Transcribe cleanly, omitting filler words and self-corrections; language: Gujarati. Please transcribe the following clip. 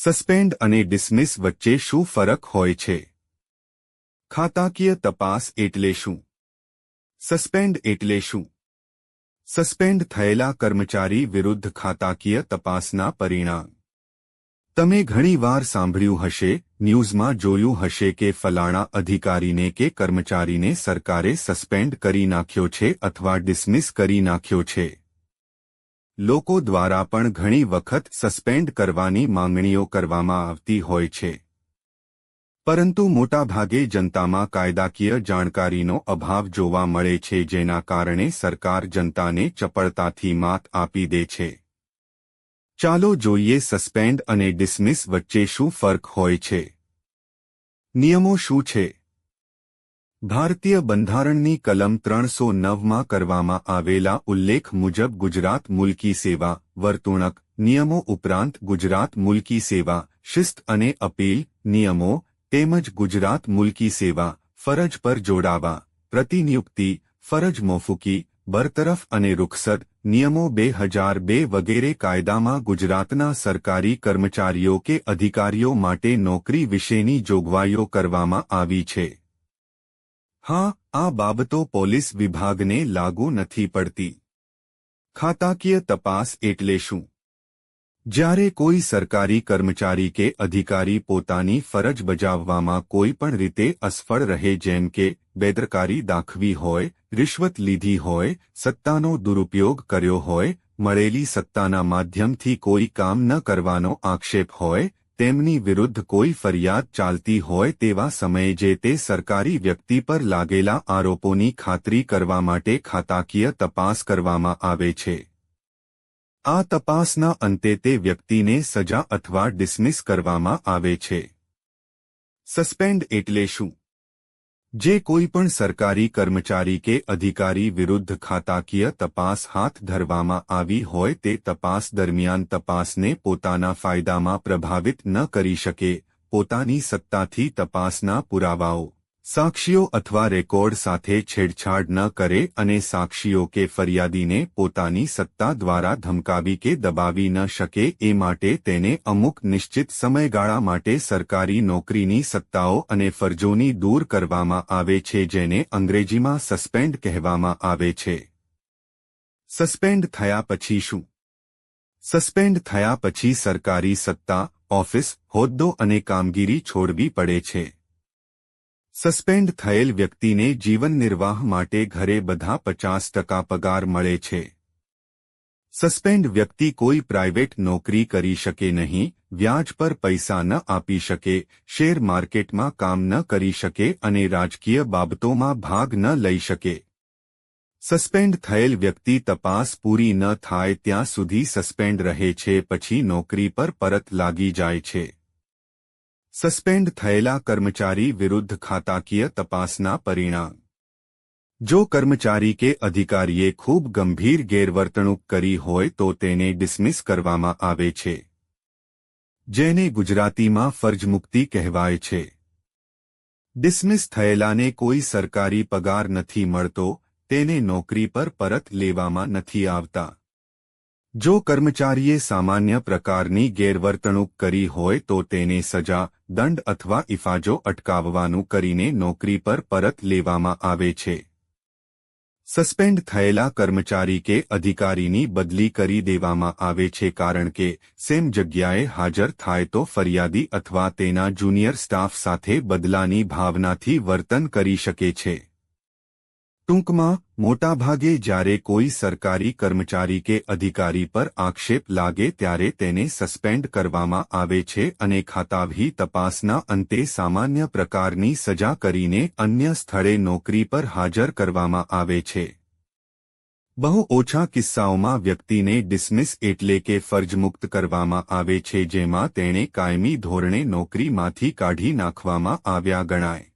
સસ્પેન્ડ અને ડિસમિસ વચ્ચે શું ફરક હોય છે? ખાતાકીય તપાસ એટલે શું? સસ્પેન્ડ એટલે શું? સસ્પેન્ડ થયેલા કર્મચારી વિરુદ્ધ ખાતાકીય તપાસના પરિણામ. તમે ઘણીવાર સાંભળ્યું હશે, ન્યૂઝમાં જોયું હશે કે ફલાણા અધિકારીને કે કર્મચારીને સરકારે સસ્પેન્ડ કરી નાખ્યો છે અથવા ડિસમિસ કરી નાખ્યો છે. લોકો દ્વારા પણ ઘણી વખત સસ્પેન્ડ કરવાની માંગણીઓ કરવામાં આવતી હોય છે. પરંતુ મોટાભાગે જનતામાં કાયદાકીય જાણકારીનો અભાવ જોવા મળે છે, જેના કારણે સરકાર જનતાને ચપળતાથી માત આપી દે છે. ચાલો જોઈએ સસ્પેન્ડ અને ડિસમિસ વચ્ચે શું ફરક હોય છે. નિયમો શું છે? ભારતીય બંધારણની કલમ 309માં કરવામાં આવેલા ઉલ્લેખ મુજબ ગુજરાત મુલકી સેવા, વર્તુણક નિયમો ઉપરાંત ગુજરાત મુલકી સેવા, શિસ્ત અને અપીલ નિયમો તેમજ ગુજરાત મુલકી સેવા, ફરજ પર જોડાવા, પ્રતિનિયુક્તિ, ફરજ મોફૂકી, બરતરફ અને રૂખસદ નિયમો 2002 વગેરે કાયદામાં ગુજરાતના સરકારી કર્મચારીઓ કે અધિકારીઓ માટે નોકરી વિશેની જોગવાઈઓ કરવામાં આવી છે. હા, આ બાબતો પોલીસ વિભાગને લાગુ નથી પડતી. ખાતાકીય તપાસ એટલે શું? જ્યારે કોઈ સરકારી કર્મચારી કે અધિકારી પોતાની ફરજ બજાવવામાં કોઈ પણ રીતે અસફળ રહે, જેમ કે બેદરકારી દાખવી હોય, રિશ્વત લીધી હોય, સત્તાનો દુરુપયોગ કર્યો હોય, મળેલી સત્તાના માધ્યમથી કોઈ કામ ન કરવાનો આક્ષેપ હોય, તેમની વિરુદ્ધ કોઈ ફરિયાદ ચાલતી હોય તેવા સમયે જે તે સરકારી વ્યક્તિ પર લાગેલા આરોપોની ખાતરી કરવા માટે ખાતાકીય તપાસ કરવામાં આવે છે. આ તપાસના અંતે તે વ્યક્તિને સજા અથવા ડિસમિસ કરવામાં આવે છે. સસ્પેન્ડ એટલે શું? જે કોઈ પણ સરકારી કર્મચારી કે અધિકારી વિરુદ્ધ ખાતાકીય તપાસ હાથ ધરવામાં આવી હોય તે તપાસ દરમિયાન તપાસને પોતાના ફાયદામાં પ્રભાવિત ન કરી શકે, પોતાની સત્તાથી તપાસના પુરાવાઓ, સાક્ષીઓ અથવા રેકોર્ડ સાથે છેડછાડ ન કરે અને સાક્ષીઓ કે ફરિયાદીને પોતાની સત્તા દ્વારા ધમકાવી કે દબાવી ન શકે એ માટે તેને અમુક નિશ્ચિત સમયગાળા માટે સરકારી નોકરીની સત્તાઓ અને ફરજોની દૂર કરવામાં આવે છે, જેને અંગ્રેજીમાં સસ્પેન્ડ કહેવામાં આવે છે. સસ્પેન્ડ થયા પછી શું? સસ્પેન્ડ થયા પછી સરકારી સત્તા, ઓફિસ, હોદ્દો અને કામગીરી છોડવી પડે છે. સસ્પેન્ડ થયેલ વ્યક્તિને જીવન નિર્વાહ માટે ઘરે બધા 50% પગાર મળે છે. સસ્પેન્ડ વ્યક્તિ કોઈ પ્રાઇવેટ નોકરી કરી શકે નહીં, વ્યાજ પર પૈસા ન આપી શકે, શેર માર્કેટમાં કામ ન કરી શકે અને રાજકીય બાબતોમાં ભાગ ન લઈ શકે. સસ્પેન્ડ થયેલ વ્યક્તિ તપાસ પૂરી ન થાય ત્યાં સુધી સસ્પેન્ડ રહે છે, પછી નોકરી પર પરત લાગી જાય છે. સસ્પેન્ડ થયેલા કર્મચારી વિરુદ્ધ ખાતાકીય તપાસના પરિણામ. જો કર્મચારી કે અધિકારીએ ખૂબ ગંભીર ગેરવર્તણૂક કરી હોય તો તેને ડિસમિસ કરવામાં આવે છે, જેને ગુજરાતીમાં ફરજમુક્તિ કહેવાય છે. ડિસમિસ થયેલાને કોઈ સરકારી પગાર નથી મળતો, તેને નોકરી પર પરત લેવામાં નથી આવતા. જો કર્મચારીએ સામાન્ય પ્રકારની ગેરવર્તણૂક કરી હોય તો તેને સજા, દંડ અથવા ઇફાજો અટકાવવાનું કરીને નોકરી પર પરત લેવામાં આવે છે. સસ્પેન્ડ થયેલા કર્મચારી કે અધિકારીની બદલી કરી દેવામાં આવે છે, કારણ કે સેમ જગ્યાએ હાજર થાય તો ફરિયાદી અથવા તેના જુનિયર સ્ટાફ સાથે બદલાની ભાવનાથી વર્તન કરી શકે છે. ટૂંકમાં, મોટાભાગે જ્યારે કોઈ સરકારી કર્મચારી કે અધિકારી પર આક્ષેપ લાગે ત્યારે તેને સસ્પેન્ડ કરવામાં આવે છે અને ખાતાકીય તપાસના અંતે સામાન્ય પ્રકારની સજા કરીને અન્ય સ્થળે નોકરી પર હાજર કરવામાં આવે છે. બહુ ઓછા કિસ્સાઓમાં વ્યક્તિને ડિસમિસ એટલે કે ફરજમુક્ત કરવામાં આવે છે, જેમાં તેણે કાયમી ધોરણે નોકરીમાંથી કાઢી નાખવામાં આવ્યા ગણાય.